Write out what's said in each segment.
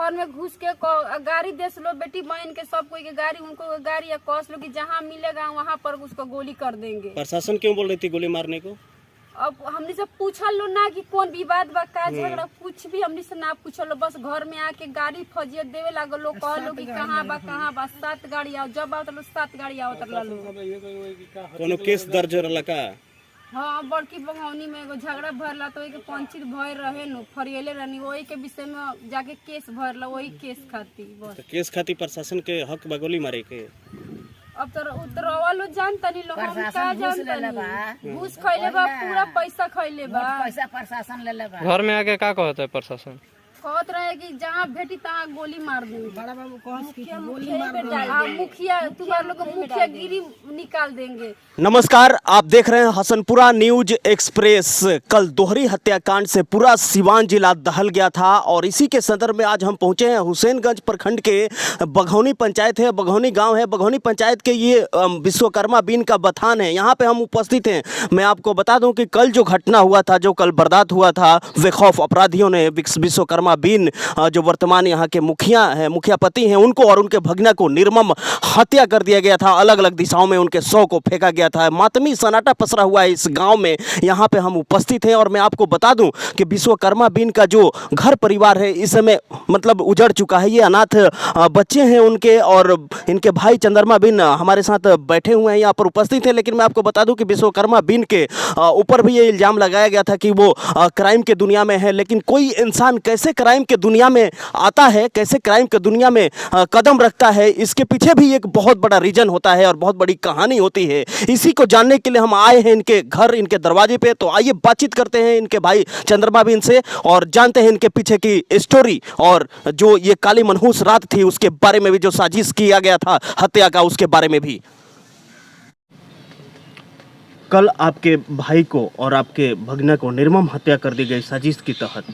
घर में घुस के गाड़ी देश लो, बेटी बहन के सब कोई के गाड़ी, उनको गाड़ी या कस लो कि जहाँ मिलेगा वहाँ पर उसको गोली कर देंगे। प्रशासन क्यों बोल रही थी गोली मारने को? अब हमने से पूछल लो ना कि कौन विवाद बा, का झगड़ा, कुछ भी हमने से ना पूछल लो। बस घर में आके गाड़ी फजियत देवे लागल लो, कह लो कि कहाँ बा 7 गाड़ी आओ, जब आओ तो 7 गाड़ी आओ तो लो। कोनो केस दर्ज रहला का? हाँ, बड़की बघौनी में एगो झगड़ा भरला तो एक पंचित भर रहे नो, फरियले रहनी, वही के विषय में जाके केस भरला, वही केस खाती बस। तो केस खाती प्रशासन के हक बा गोली मारे के? अब तो उतरवा लो जानतनी लो, हम का जानतनी, घूस खइले बा, पूरा पैसा खइले बा, पैसा प्रशासन ले ले बा। घर में आके क्या कहता है प्रशासन? कहत रहे कि जहाँ भेटी तहाँ गोली मार देंगे। बड़ा बाबू गोली मार मुखिया तुम्हारे लोग मुखिया गिरी निकाल देंगे। नमस्कार, आप देख रहे हैं हसनपुरा न्यूज एक्सप्रेस। कल दोहरी हत्याकांड से पूरा सिवान जिला दहल गया था और इसी के संदर्भ में आज हम पहुंचे हैं हुसैनगंज प्रखंड के बघौनी पंचायत है, बघौनी गांव है। बघौनी पंचायत के ये विश्वकर्मा बीन का बथान है, यहाँ पे हम उपस्थित हैं। मैं आपको बता दूं कि कल जो घटना हुआ था, जो कल बर्दाश्त हुआ था, बेखौफ अपराधियों ने विश्वकर्मा बीन जो वर्तमान यहाँ के मुखिया हैं, मुखियापति हैं, उनको और उनके भगना को निर्मम हत्या कर दिया गया था। अलग अलग दिशाओं में उनके शव को फेंका गया था। मातमी सन्नाटा पसरा हुआ है इस गांव में। यहाँ पे हम उपस्थित हैं और मैं आपको बता दूं कि विश्वकर्मा बीन का जो घर परिवार है इस समय मतलब उजड़ चुका है। ये अनाथ बच्चे हैं उनके, और इनके भाई चंद्रमा बीन हमारे साथ बैठे हुए हैं, यहाँ पर उपस्थित हैं। लेकिन मैं आपको बता दूं कि विश्वकर्मा बीन के ऊपर भी ये इल्ज़ाम लगाया गया था कि वो क्राइम के दुनिया में है। लेकिन कोई इंसान कैसे क्राइम के दुनिया में आता है, कैसे क्राइम के दुनिया में कदम रखता है, इसके पीछे भी एक बहुत बड़ा रीजन होता है और बहुत बड़ी कहानी होती है। इसी को जानने के लिए हम आए हैं इनके घर, इनके दरवाजे पे। तो आइए बातचीत करते हैं इनके भाई चंद्रमा बीन से और जानते हैं इनके पीछे की स्टोरी, और जो ये काली मनहूस रात थी उसके बारे में भी, जो साजिश किया गया था हत्या का, उसके बारे में भी। कल आपके भाई को और आपके भगना को निर्मम हत्या कर दी गई साजिश की तहत,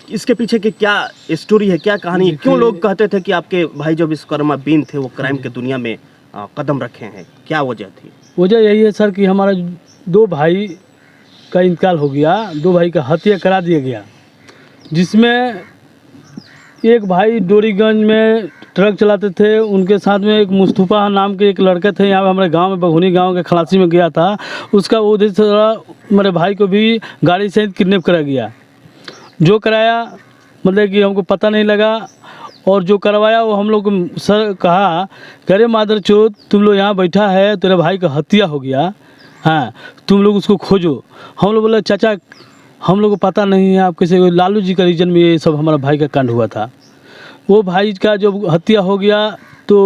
इसके पीछे की क्या स्टोरी है, क्या कहानी है? क्यों लोग कहते थे कि आपके भाई जो विश्वकर्मा बीन थे वो क्राइम के दुनिया में कदम रखे हैं? क्या वजह थी? वजह यही है सर कि हमारा 2 भाई का इंतकाल हो गया, 2 भाई का हत्या करा दिया गया, जिसमें एक भाई डोरीगंज में ट्रक चलाते थे, उनके साथ में एक मुस्तफा नाम के एक लड़के थे, यहाँ पे हमारे गांव में बघौनी गांव के खलासी में गया था। उसका उद्देश्य मेरे भाई को भी गाड़ी से किडनैप करा गया। जो कराया मतलब कि हमको पता नहीं लगा, और जो करवाया वो हम लोग को सर कहा, अरे मादर चोद, तुम लोग यहाँ बैठा है, तेरे भाई का हत्या हो गया, हाँ तुम लोग उसको खोजो। हम लोग बोले चाचा हम लोग को पता नहीं है, आप कैसे? लालू जी का रीजन में ये सब हमारा भाई का कांड हुआ था। वो भाई का जब हत्या हो गया तो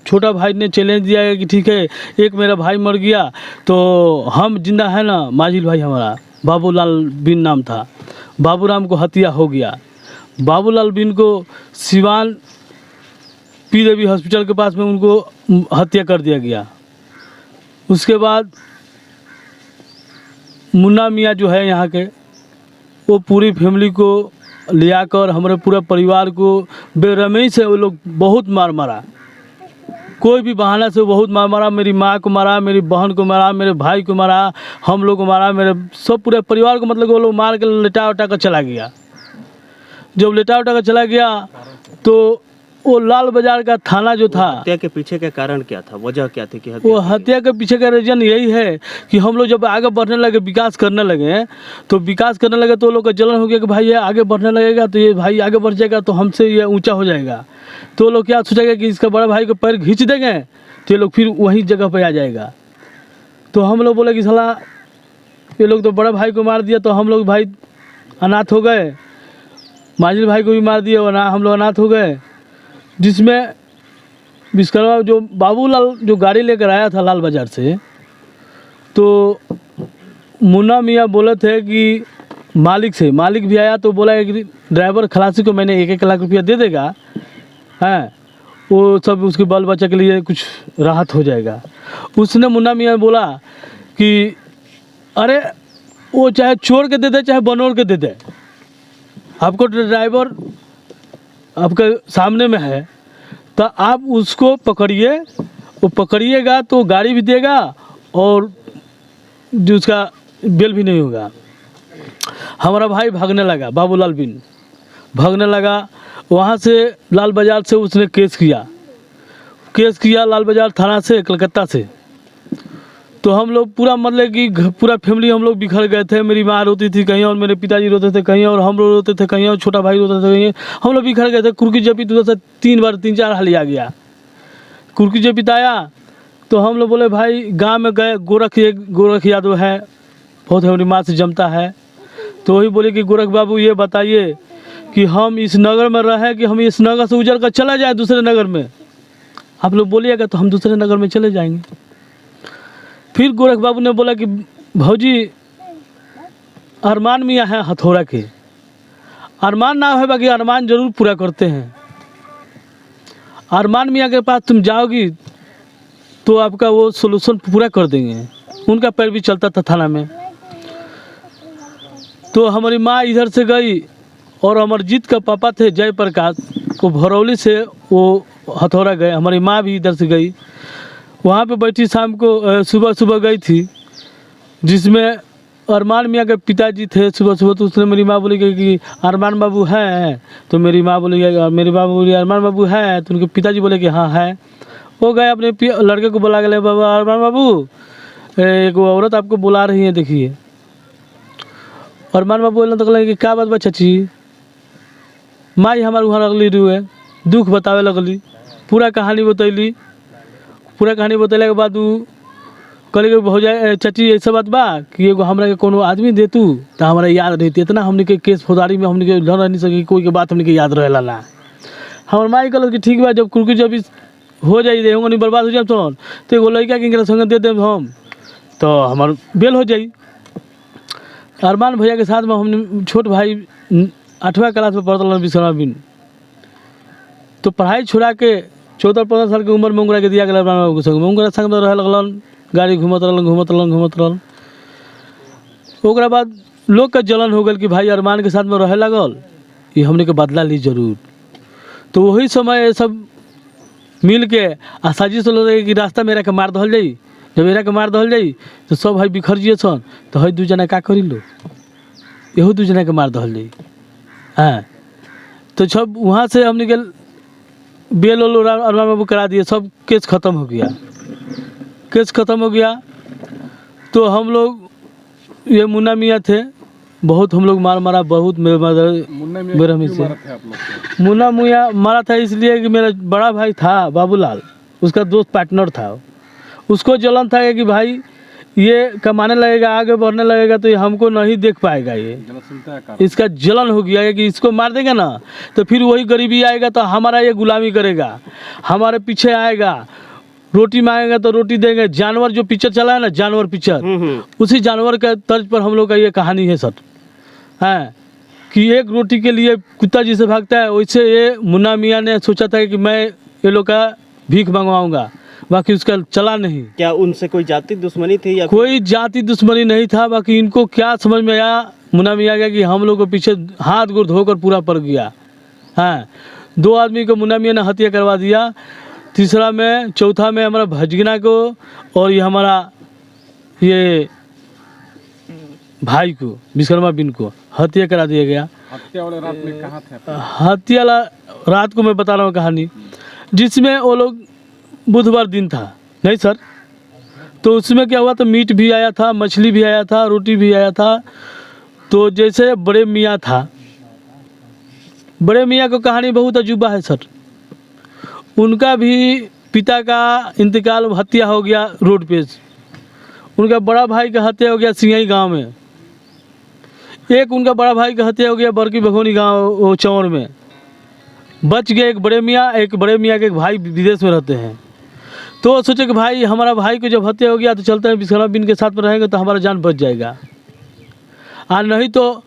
छोटा भाई ने चैलेंज दिया कि ठीक है, एक मेरा भाई मर गया तो हम जिंदा है ना। माजिल भाई हमारा बाबूलाल बीन नाम था, बाबूराम को हत्या हो गया। बाबूलाल बीन को सिवान पी देवी हॉस्पिटल के पास में उनको हत्या कर दिया गया। उसके बाद मुन्ना मियाँ जो है यहाँ के, वो पूरी फैमिली को लिया कर हमारे पूरे परिवार को बेरहमी से वो लोग बहुत मारा, कोई भी बहाना से बहुत मारा। मेरी माँ को मारा, मेरी बहन को मारा, मेरे भाई को मारा, हम लोग को मारा, मेरे सब पूरे परिवार को, मतलब वो लोग मार के लेटा उटा कर चला गया। जब लेटा उटा कर चला गया तो वो लाल बाजार का थाना जो था, हत्या के पीछे का कारण क्या था, वजह क्या थी कि वो हत्या के पीछे का रीजन यही है कि हम लोग जब आगे बढ़ने लगे, विकास करने लगे, तो लोग का जलन हो गया कि भाई ये आगे बढ़ने लगेगा तो ये भाई आगे बढ़ जाएगा तो हमसे ये ऊंचा हो जाएगा। तो लोग क्या सोचेगा कि इसका बड़ा भाई को पैर खींच देंगे तो ये लोग फिर वही जगह पर आ जाएगा। तो हम लोग बोले कि साला ये लोग तो बड़ा भाई को मार दिया, तो हम लोग भाई अनाथ हो गए, माजिल भाई को भी मार दिया और हम लोग अनाथ हो गए। जिसमें विश्वकर्मा जो बाबूलाल जो गाड़ी लेकर आया था लाल बाज़ार से, तो मुन्ना मियाँ बोले थे कि मालिक भी आया तो बोला कि ड्राइवर खलासी को मैंने 1-1 लाख रुपया दे देगा, हैं वो सब उसके बाल बच्चा के लिए कुछ राहत हो जाएगा। उसने मुन्ना मियाँ बोला कि अरे वो चाहे चोर के दे दे चाहे बनोर के दे दे, आपको ड्राइवर आपके सामने में है तो आप उसको पकड़िए, वो पकड़िएगा तो गाड़ी भी देगा और जो उसका बिल भी नहीं होगा। हमारा भाई भागने लगा, बाबूलाल बीन भागने लगा वहाँ से लाल बाज़ार से उसने केस किया लाल बाज़ार थाना से, कलकत्ता से। तो हम लोग पूरा मतलब कि पूरा फैमिली हम लोग बिखर गए थे। मेरी माँ रोती थी कहीं और, मेरे पिताजी रोते थे कहीं और, हम लोग रोते थे कहीं और, छोटा भाई रोता था कहीं, हम लोग बिखर गए थे। कुर्की जपी तो से 3-4 हाली आ गया। कुर्की जपी आया तो हम लोग बोले भाई गांव में गए, गोरख यादव है, बहुत हमारी माँ से जमता है। तो वही बोले कि गोरख बाबू ये बताइए कि हम इस नगर में रहें कि हम इस नगर से उजड़ कर चला जाए दूसरे नगर में। आप लोग बोलिएगा तो हम दूसरे नगर में चले जाएंगे। फिर गोरख बाबू ने बोला कि भौजी अरमान मियाँ हैं हथौड़ा के, अरमान नाम है बाकी अरमान जरूर पूरा करते हैं। अरमान मियाँ के पास तुम जाओगी तो आपका वो सोल्यूशन पूरा कर देंगे। उनका पैर भी चलता था थाना में। तो हमारी माँ इधर से गई और अमरजीत का पापा थे जयप्रकाश, वो भरौली से वो हथौड़ा गए। हमारी माँ भी इधर से गई, वहाँ पे बैठी शाम को, सुबह गई थी, जिसमें अरमान मियाँ के पिताजी थे। सुबह तो उसने मेरी माँ बोली कि अरमान बाबू हैं, तो मेरी माँ बोली, मेरी माँ बोली अरमान बाबू हैं, तो उनके पिताजी बोले कि हाँ है। वो गए अपने लड़के को बुला के, बाबा अरमान बाबू एक औरत आपको बुला रही है, देखिए। अरमान बाबू बोलना तो कहले कि क्या बात बा चाची। माँ ही हमारे वहाँ लगली रुए, दुख बतावे लगली, पूरा कहानी बतैली। पूरा कहानी बतैला के बाद कहले कि हो जाए चाची ऐसा बात बा कि एगो हमरा के कोनो आदमी दे तू तो हमारा याद रहती। इतना हमने के केस फौजदारी में हमने के लड़ नहीं सकी, कोई के बात हमने के याद रहेला ना। हमार माई कहल कि ठीक बा, जब कुर्की जब हो जाई देंगे नहीं बर्बाद हो जाए तो एगो लड़का के संग दे देम हम, तो हमार बेल हो जाई। अरमान भैया के साथ में हमने छोट भाई 8वां क्लास में पढ़ता विश्वनाथ बिन, तो पढ़ाई छुड़ा के 14-15 साल की उम्र में उंगरा के दिया गया अरमान बाबू के संग। उंगरा संग में रहे लगलन, गाड़ी घूमत रहलन। ओकरा बाद लोग का जलन हो गल कि भाई अरमान के साथ में रहे लगल, ये हमने के बदला ली जरूर। तो वही समय सब मिल के साजिश लगे कि रास्ता मेरा के मार दहल जाई। जब मेरा के मार दहल जाई तो सब भाई बिखर जिए सन, तो हई 2 जना का करी लो, यहू 2 जना के मार दहल जाई। हाँ, तो सब वहाँ से हमने के बेल अरमान बाबू करा दिए, सब केस ख़त्म हो गया। तो हम लोग, ये मुन्ना मियाँ थे, बहुत हम लोग मारा, बहुत बेरहमी से मुन्ना मियाँ मारा था। इसलिए कि मेरा बड़ा भाई था बाबूलाल, उसका दोस्त पार्टनर था, उसको जलन था कि भाई ये कमाने लगेगा, आगे बढ़ने लगेगा तो ये हमको नहीं देख पाएगा। ये इसका जलन हो गया है कि इसको मार देंगे ना तो फिर वही गरीबी आएगा, तो हमारा ये गुलामी करेगा, हमारे पीछे आएगा, रोटी मांगेगा तो रोटी देंगे। जानवर जो पिक्चर चला है ना, जानवर पिक्चर, उसी जानवर के तर्ज पर हम लोग का ये कहानी है सर। हाँ, कि एक रोटी के लिए कुत्ता जिसे भागता है, वैसे ये मुन्ना मियाँ ने सोचा था कि मैं ये लोग का भीख मंगवाऊंगा, बाकी उसका चला नहीं। क्या उनसे कोई जाति दुश्मनी थी या कोई जाति दुश्मनी नहीं था। बाकी इनको क्या समझ में आया, मुन्ना मियाँ गया कि हम लोग के पीछे हाथ गोड़ धोकर पूरा पड़ गया। हाँ, 2 आदमी को मुन्ना मियाँ ने हत्या करवा दिया, चौथा में हमारा भजगना को और ये हमारा ये भाई को विश्वकर्मा बिन को हत्या करा दिया गया। हत्या वाले रात में कहाँ थे? हत्या रात को मैं बता रहा हूँ कहानी, जिसमें वो लोग बुधवार दिन था नहीं सर, तो उसमें क्या हुआ, तो मीट भी आया था, मछली भी आया था, रोटी भी आया था। तो जैसे बड़े मियाँ था, बड़े मियाँ को कहानी बहुत अजूबा है सर। उनका भी पिता का इंतकाल, हत्या हो गया रोड पे। उनका बड़ा भाई का हत्या हो गया सिंगई गांव में। एक उनका बड़ा भाई का हत्या हो गया बरकी भगोनी गांव चौर में। बच गए एक बड़े मियाँ के एक भाई विदेश में रहते हैं। तो सोचे कि भाई हमारा भाई को जब हत्या हो गया तो चलते हैं विश्वकर्मा बिन के साथ में रहेंगे तो हमारा जान बच जाएगा, और नहीं तो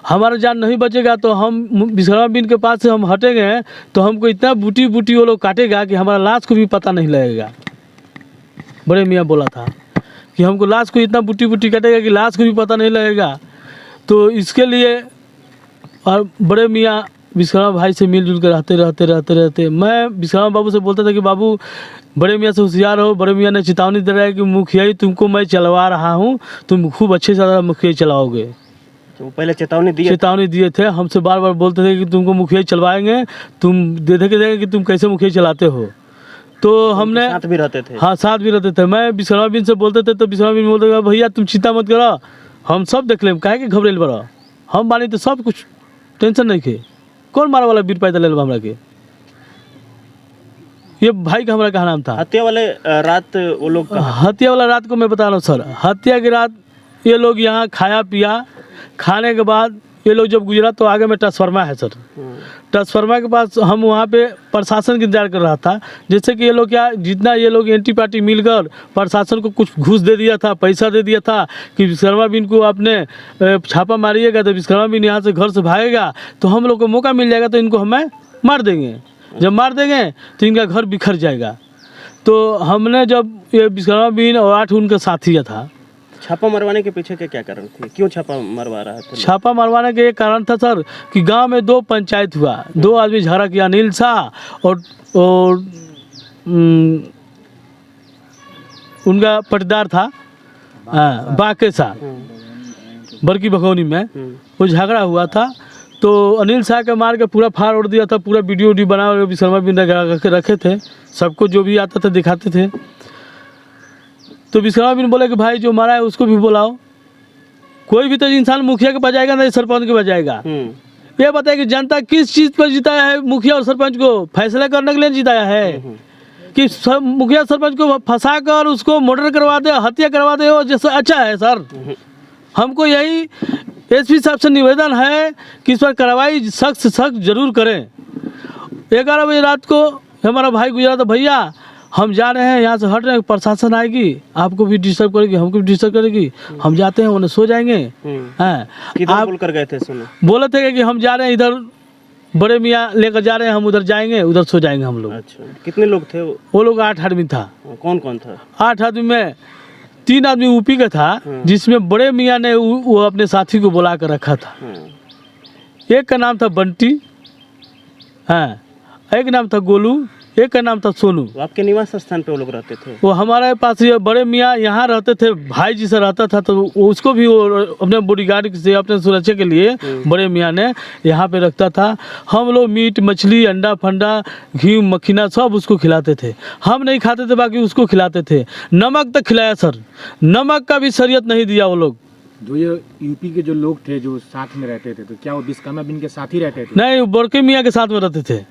हमारा जान नहीं बचेगा तो हम विश्वकर्मा बिन के पास से हम हटेंगे तो हमको इतना बूटी वो लोग काटेगा कि हमारा लाश को भी पता नहीं लगेगा। बड़े मियाँ बोला था कि हमको लाश को इतना बूटी काटेगा कि लाश को भी पता नहीं लगेगा। तो इसके लिए और बड़े मियाँ विश्वकर्मा भाई से मिलजुल कर रहते मैं विश्वकर्मा बाबू से बोलता था कि बाबू बड़े मियाँ से होशियार हो। बड़े मियाँ ने चेतावनी दे रहा है कि मुखिया तुमको मैं चलवा रहा हूँ, तुम खूब अच्छे से मुखिया चलाओगे। तो पहले चेतावनी दिए थे, हमसे बार बार बोलते थे कि तुमको मुखिया चलवाएंगे, तुम देखेंगे कि तुम कैसे मुखिया चलाते हो। तो हमने साथ भी रहते थे। हाँ, साथ भी रहते थे। मैं विश्वनाथ बिन से बोलते थे तो विश्वनाथ बिन बोलते थे भैया तुम चिंता मत करो, हम सब देख लें, काहे के घबरेल बड़ा, हम बानी तो सब कुछ टेंशन नहीं खे, कौन मारा वाला बीर पैदा ले हमरा के। ये भाई का हमारा कहा नाम था। हत्या वाले रात वो लोग हत्या वाला रात को मैं बता रहा हूँ सर, हत्या की रात ये लोग यहाँ खाया पिया, खाने के बाद ये लोग जब गुजरा तो आगे में ट्रांसफार्मर है सर, ट्रांसफार्मर के पास हम वहाँ पे प्रशासन का इंतजार कर रहा था। जैसे कि ये लोग क्या, जितना ये लोग एंटी पार्टी मिलकर प्रशासन को कुछ घूस दे दिया था, पैसा दे दिया था कि विश्वकर्मा बिन को आपने छापा मारिएगा तो विश्वकर्मा बिन यहाँ से घर से भागेगा तो हम लोग को मौका मिल जाएगा तो इनको हमें मार देंगे, जब मार देंगे तो इनका घर बिखर जाएगा। तो हमने जब ये विश्वकर्मा बिन और 8 उनका साथी था। छापा मरवाने के पीछे के क्या कारण थे, क्यों छापा मरवा रहा था? छापा मरवाने के एक कारण था सर कि गांव में 2 पंचायत हुआ, 2 आदमी झगड़ा किया, अनिल शाह और उनका पटदार था बाके शाह, बड़की भगौनी में वो झगड़ा हुआ था। तो अनिल शाह के मार के पूरा फाड़ उड़ दिया था, पूरा वीडियो बना विश्वकर्मा बिन रखे थे, सबको जो भी आता था दिखाते थे। तो विश्वकर्मा बिन बोले कि भाई जो मारा है उसको भी बुलाओ, कोई भी तो इंसान मुखिया के पास जाएगा नहीं सरपंच के पास जाएगा। ये बताए कि जनता किस चीज़ पर जिताया है मुखिया और सरपंच को, फैसला करने के लिए जिताया है कि मुखिया सरपंच को फंसा कर उसको मर्डर करवा दे, हत्या करवा दे, और जैसे अच्छा है सर। हमको यही एसपी साहब से निवेदन है कि इस पर कार्रवाई सख्त से सख्त जरूर करें। 11 बजे रात को हमारा भाई गुजरा तो भैया हम जा रहे हैं, यहाँ से हट रहे हैं, प्रशासन आएगी, आपको भी डिस्टर्ब करेगी, हमको भी डिस्टर्ब करेगी, हम जाते हैं, उन्हें सो जाएंगे। आप बोल कर गए थे? सुनो, बोले थे कि हम जा रहे हैं, इधर बड़े मियाँ लेकर जा रहे हैं, हम उधर जाएंगे, उधर सो जाएंगे हम लोग। अच्छा, कितने लोग थे वो लोग 8 आदमी था। कौन कौन था? 8 आदमी में 3 आदमी यूपी का था, जिसमें बड़े मियाँ ने वो अपने साथी को बुला कर रखा था। एक का नाम था बंटी, एक नाम था गोलू, एक का नाम था सोनू। आपके निवास स्थान पे वो लोग रहते थे? वो हमारे पास ये बड़े मियाँ यहाँ रहते थे, भाई जी से रहता था, तो उसको भी वो अपने बॉडीगार्ड से अपने सुरक्षा के लिए बड़े मियाँ ने यहाँ पे रखता था। हम लोग मीट मछली अंडा फंडा घी मक्खिना सब उसको खिलाते थे, हम नहीं खाते थे, बाकी उसको खिलाते थे। नमक तक खिलाया सर, नमक का भी शरीयत नहीं दिया वो लोग। जो ये यूपी के जो लोग थे जो साथ में रहते थे, तो क्या वो विश्वकर्मा बिन के साथ ही रहते थे? नहीं, बड़के मियाँ के साथ में रहते थे।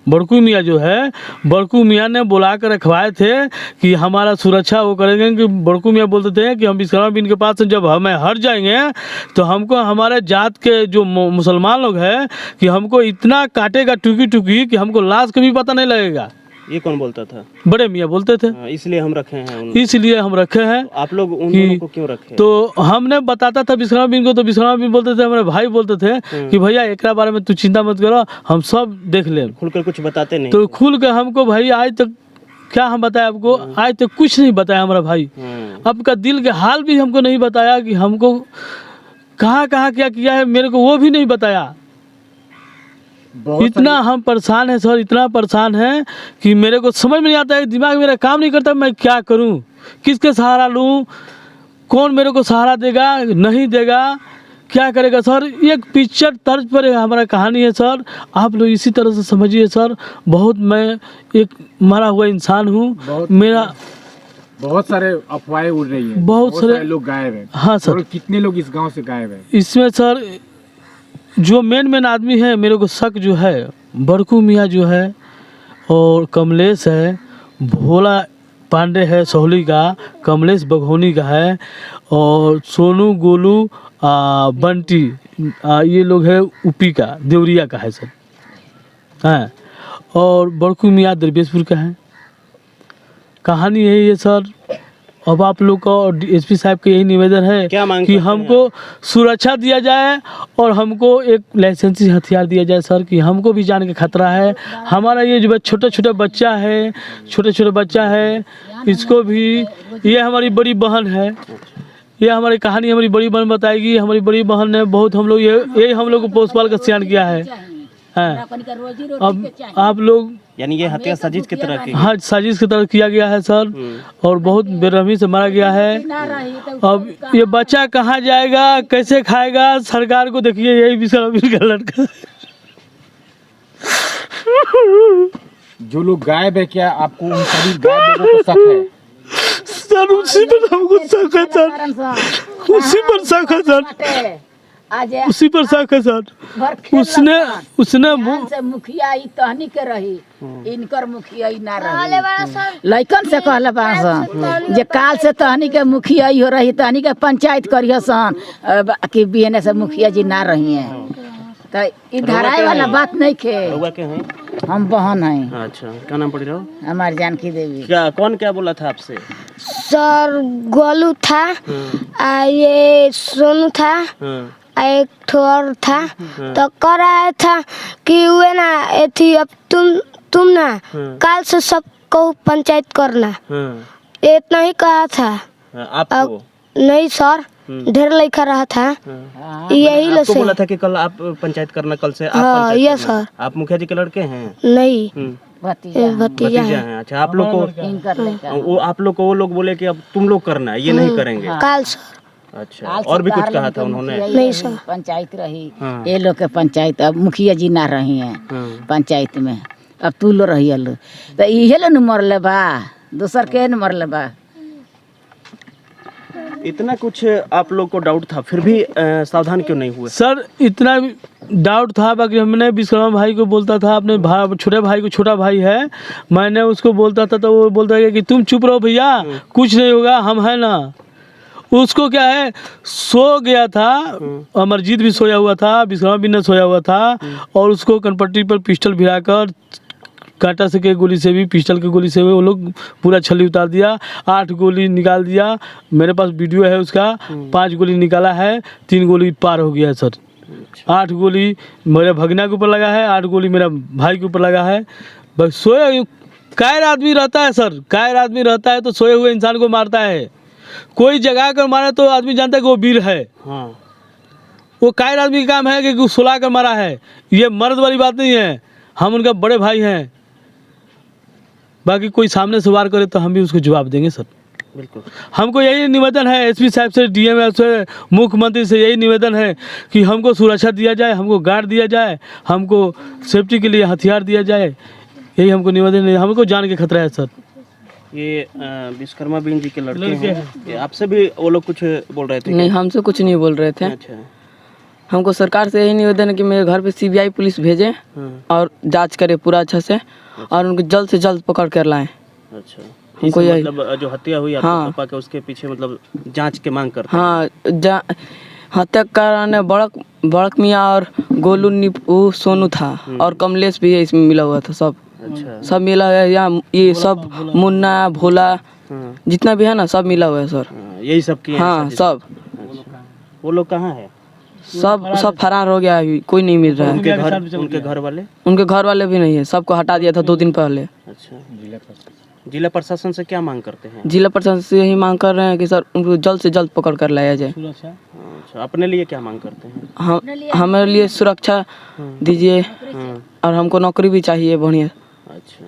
बड़कू मियाँ जो है, बड़कू मियाँ ने बुला कर रखवाए थे कि हमारा सुरक्षा वो करेंगे। कि बड़कू मियाँ बोलते थे कि हम विश्वकर्मा बिन के पास से जब हमें हट जाएंगे तो हमको हमारे जात के जो मुसलमान लोग हैं कि हमको इतना काटेगा टुकी टुकी कि हमको लाश का भी पता नहीं लगेगा। ये कौन बोलता था? बड़े मियाँ बोलते थे। इसलिए हम रखे हैं इसलिए हम रखे हैं। तो आप लोग उन लोगों को क्यों रखे? तो हमने बताता था विश्वकर्मा बिन को, तो विश्वकर्मा बिन बोलते थे, हमारे भाई बोलते थे कि भैया एक बारे में तू चिंता मत करो, हम सब देख ले। खुलकर कुछ बताते नहीं? तो खुल कर हमको भाई आज तक क्या हम बताए आपको, आज तक कुछ नहीं बताया हमारा भाई। आपका दिल के हाल भी हमको नहीं बताया कि हमको कहाँ कहाँ क्या किया है, मेरे को वो भी नहीं बताया। इतना हम परेशान हैं सर, इतना परेशान है कि मेरे को समझ में नहीं आता है, दिमाग मेरा काम नहीं करता, मैं क्या करूं, किसके सहारा लूं, कौन मेरे को सहारा देगा नहीं देगा, क्या करेगा सर। एक पिक्चर तर्ज पर हमारा कहानी है सर, आप लोग इसी तरह से समझिए सर। बहुत मैं एक मरा हुआ इंसान हूँ, मेरा बहुत सारे अफवाहें उड़ रही हैं, बहुत सारे लोग गायब हैं। हाँ सर। कितने लोग इस गाँव से गायब हैं? इसमें सर जो मेन आदमी है, मेरे को शक जो है बड़कू मियाँ जो है, और कमलेश है, भोला पांडे है सोहली का, कमलेश बघौनी का है, और सोनू गोलू बंटी ये लोग है ऊपी का, देवरिया का है सर, हैं। और बड़कू मियाँ दरबेशपुर का है। कहानी यही है सर। अब आप लोग का और एसपी साहब का यही निवेदन है कि हमको सुरक्षा दिया जाए और हमको एक लाइसेंसी हथियार दिया जाए सर, कि हमको भी जान के खतरा है। हमारा ये जो छोटा छोटा बच्चा है, छोटे छोटे बच्चा है, इसको भी, ये हमारी बड़ी बहन है, ये हमारी कहानी हमारी बड़ी बहन बताएगी। हमारी बड़ी बहन ने बहुत हम लोग ये हम लोग को पोस पाल कर सियान किया है, हैं। अपन का रोजी रोटी अब के चाहिए। आप लोग यानी ये हत्या साजिश की तरह की हाँ साजिश की तरह किया गया है सर, और बहुत बेरहमी से मारा गया है। ना रही तो अब ये बच्चा कहाँ जाएगा, कैसे खाएगा, सरकार को देखिए, यही विश्राम का लड़का। जो लोग गायब है, क्या आपको उन सभी गायब लोगों को शक है? सर उसी पर हमको शक है सर, उसी पर शक है सर, आज उसी पर शक है सर। उसने से मुखिया ई तहनी के रही, इनकर मुखिया ई ना रही। लइकन से कहले बासन जे काल से तहनी के मुखिया ई हो रही, तहनी के पंचायत करियो सन कि बीएनए से मुखिया जी ना रही है। तो ई धराए वाला बात नहीं खे। रउआ के हैं? हम बहन हैं। अच्छा, क्या नाम पड़ी रहो? हमारी जानकी देवी। क्या बोला था आपसे? सर गोलू था, ये सोनू था, एक ठोर था, तो कराया था कि वे ना थी, अब तुम ना काल से सबको पंचायत करना, इतना ही कहा था। आपको? नहीं सर, ढेर लिखा रहा था, यही आपको बोला था कि कल आप पंचायत करना, कल से आप पंचायत यस करना। सर। आप मुखिया जी के लड़के हैं? नहीं, भतीजा भतीजा है। हैं। अच्छा, आप लोग को इनकर लइका। वो लोग बोले कि अब तुम लोग करना है, ये नहीं करेंगे। काल सर। अच्छा, और भी कुछ कहा था उन्होंने? नहीं सर। पंचायत रही, ये लोग के पंचायत, अब मुखिया जी ना रही हैं पंचायत में, अब तू लो रही लो, तो इहे लो न मरले बा, दूसर के न मरले बा। इतना कुछ आप लोग को डाउट था, फिर भी सावधान क्यों नहीं हुए? सर इतना डाउट था, बाकी हमने विश्वकर्मा भाई को बोलता था, अपने छोटे भाई को, छोटा भाई है, मैंने उसको बोलता था, तो वो बोलता है कि तुम चुप रहो भैया, कुछ नहीं होगा, हम है ना। उसको क्या है, सो गया था, अमरजीत भी सोया हुआ था, विश्वकर्मा भी ने सोया हुआ था, और उसको कनपट्टी पर पिस्टल भिड़ाकर कांटा से के गोली से भी, पिस्टल की गोली से भी वो लोग पूरा छल्ली उतार दिया, 8 गोली निकाल दिया। मेरे पास वीडियो है उसका, 5 गोली निकाला है, 3 गोली पार हो गया है सर। 8 गोली मेरे भगना के ऊपर लगा है, 8 गोली मेरा भाई के ऊपर लगा है। बस सोए कायर आदमी रहता है सर, कायर आदमी रहता है तो सोए हुए इंसान को मारता है। कोई जगा कर मारे तो आदमी जानता है कि वो वीर है। हाँ। वो कायर आदमी का काम है कि सुला कर मारा है, ये मर्द वाली बात नहीं है। हम उनका बड़े भाई हैं, बाकी कोई सामने से वार करे तो हम भी उसको जवाब देंगे सर। बिल्कुल। हमको यही निवेदन है एसपी साहब से, डीएम से, मुख्यमंत्री से यही निवेदन है कि हमको सुरक्षा दिया जाए, हमको गार्ड दिया जाए, हमको सेफ्टी के लिए हथियार दिया जाए, यही हमको निवेदन है। हमको जान के खतरा है सर। ये विश्वकर्मा बीन जी के लड़के हैं, आपसे भी वो लोग कुछ बोल रहे थे? नहीं, हमसे कुछ नहीं बोल रहे थे। अच्छा। हमको सरकार से यही निवेदन है कि मेरे घर पे सीबीआई पुलिस भेजें और जांच करे पूरा अच्छा से, और उनको जल्द से जल्द पकड़ कर लाएं। अच्छा, हमको यही, मतलब जो हत्या हुई आपके हाँ। पापा के, उसके पीछे मतलब जांच के मांग करते हैं। हाँ, हत्या कराने बड़क मियाँ और गोलू वो सोनू था, और कमलेश भी इसमें मिला हुआ था। सब अच्छा, सब मिला है यहाँ, ये सब मुन्ना भोला जितना भी है ना, सब मिला हुआ है सर। यही सब किए हैं हाँ साजिश? सब। वो लोग कहाँ है? सब फरार हो गया, अभी कोई नहीं मिल रहा है। उनके घर वाले? उनके घर वाले भी नहीं है, सबको हटा दिया था 2 दिन पहले। अच्छा, जिला प्रशासन से क्या मांग करते हैं? जिला प्रशासन से यही मांग कर रहे हैं कि सर उनको जल्द से जल्द पकड़ कर लाया जाए। अच्छा, अपने लिए क्या मांग करते हैं? हमारे लिए सुरक्षा दीजिए, और हमको नौकरी भी चाहिए बढ़िया। अच्छा,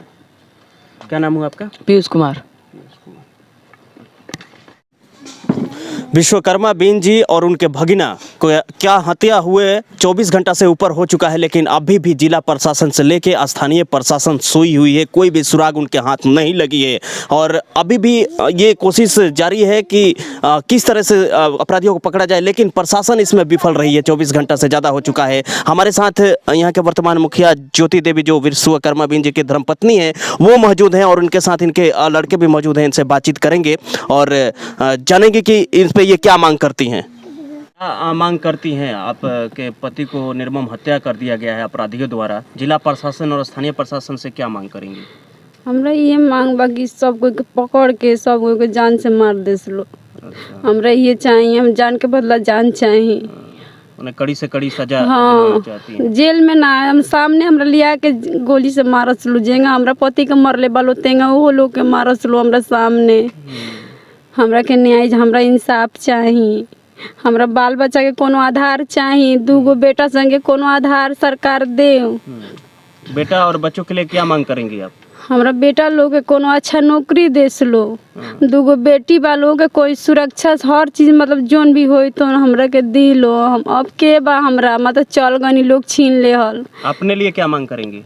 क्या नाम हुआ आपका? पीयूष कुमार। विश्वकर्मा बीन जी और उनके भगिना को क्या हत्या हुए 24 घंटा से ऊपर हो चुका है, लेकिन अभी भी जिला प्रशासन से लेके स्थानीय प्रशासन सोई हुई है, कोई भी सुराग उनके हाथ नहीं लगी है। और अभी भी ये कोशिश जारी है कि किस तरह से अपराधियों को पकड़ा जाए, लेकिन प्रशासन इसमें विफल रही है। 24 घंटा से ज़्यादा हो चुका है। हमारे साथ यहाँ के वर्तमान मुखिया ज्योति देवी, जो विश्वकर्मा बीन जी की धर्मपत्नी है, वो मौजूद हैं, और उनके साथ इनके लड़के भी मौजूद हैं। इनसे बातचीत करेंगे और जानेंगे कि इन पे ये क्या मांग करती हैं। मांग करती हैं आपके पति को निर्मम हत्या कर दिया गया है अपराधियों द्वारा, जिला प्रशासन और स्थानीय प्रशासन से क्या मांग करेंगे? हमरा ये मांग बा कि सब कोई के पकड़ के सब कोई के जान से मार दे लो। हमरा ये चाहिए, हम जान के बदला जान चाहिए। उन्हें कड़ी से कड़ी सजा हाँ, चाहती हैं। जेल में ना, हम सामने हमरा लिया के गोली से मारस लो, जेंगा हमरा पति के मरले बालो तेंगा वो लोग के मारस लो हमरा सामने। हमरा के न्याय, हमरा इंसाफ चाहिए। हमरा बाल बच्चा के कोनो आधार चाहिए, 2 गो बेटा संगे कोनो आधार सरकार दे। बेटा और बच्चों के लिए क्या मांग करेंगी आप? हमरा बेटा लोग के कोनो अच्छा नौकरी देस लो, 2 गो बेटी वालों के कोई सुरक्षा हर चीज मतलब जोन भी होई तो हमरा के दी लो। हम अब के बा हमरा मतलब चल गनी लोग छीन ले हल। अपने लिए क्या मांग करेंगी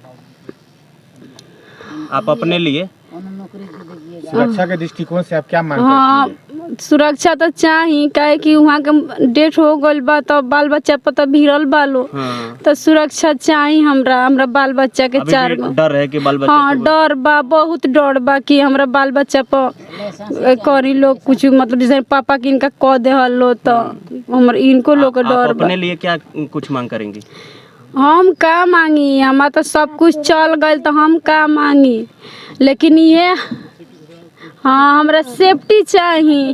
आप? अपने लिए सुरक्षा के दृष्टिकोण से आप क्या मांग हाँ, करती हैं? सुरक्षा तो चाहिए, काहे कि वहाँ के डेट हो गल बा तो बाल बच्चा पर तो भिड़ल बालो। तो सुरक्षा चाहिए हमरा बाल बच्चा के। अभी 4 भी गो डर है कि बाल बच्चे हाँ डर बा, बहुत डर बा कि हमरा बाल बच्चा पर करी लोग कुछ मतलब जैसे पापा के इनका कह दे लो तो हमर इनको लोग के डर बा। अपने लिए क्या कुछ मांग करेंगी? हम का मांगी, हमारा तो सब कुछ चल गए तो हम का मांगी, लेकिन ये हाँ हमरा सेफ्टी चाहिए,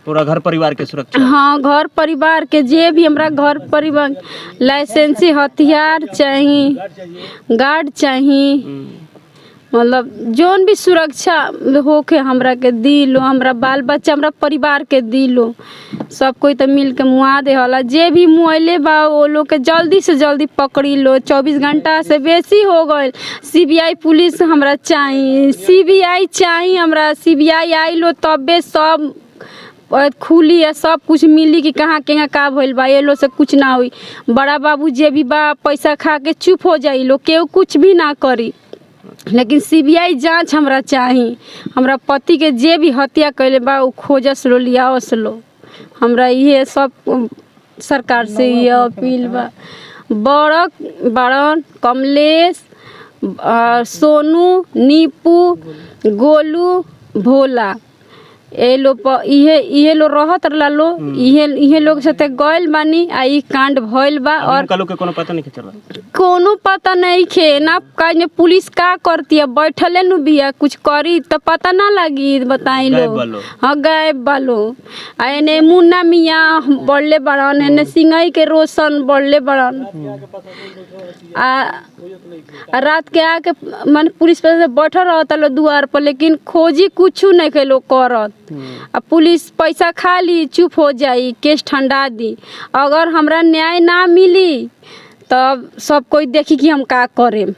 पूरा घर परिवार के सुरक्षा। हाँ घर परिवार के जे भी हमरा घर परिवार लाइसेंसी हथियार चाहिए, गार्ड चाहिए, मतलब जोन भी सुरक्षा होके हमरा के दी लो। हमरा बाल बच्चा हमरा परिवार के दी लो। सब कोई तो मिल के मुआ दे होला, जे भी मुआइले बा वो लोग के जल्दी से जल्दी पकड़ी लो। 24 घंटा से बेसी हो गए। सीबीआई पुलिस हमरा चाहिए, सीबीआई चाहिए हमरा। सीबीआई आई लो तबे सब खुली है, सब कुछ मिली कि कहाँ के का भइल बा। ये लो से कुछ ना हुई। बड़ा बाबू जे भी बा पैसा खा के चुप हो जाई लो, केहू कुछ भी ना करी, लेकिन सीबीआई जांच हमरा चाहिए। हमरा पति के जे भी हत्या कैले बा उ खोजस लो, लियावस लो। हमरा ये सब सरकार से ये अपील बा। बड़न कमलेश, सोनू, नीपू, गोलू, भोला, ये लो रहत लो, इहे लोग साथे गइल बानी आ ई कांड भइल बा। और के कोनो पता नहीं चला, कोनो पता नहीं खे ना काहे पुलिस का करती है, बैठले नु बिया कुछ करी तो पता ना लगी। बताई लो हाँ गायब बालो। आ एने मुन्ना मियाँ बढ़ले बड़न, एने सिंगई के रोशन बढ़ले बड़न। आ रात के आके मन पुलिस पे बैठल रहता लो दुआर पर, लेकिन खोजी कुछ नहीं के लोग करत। आ पुलिस पैसा खा ली चुप हो जाई, केस ठंडा दी। अगर हमरा न्याय ना मिली तब सब कोई देखी कि हम का करें।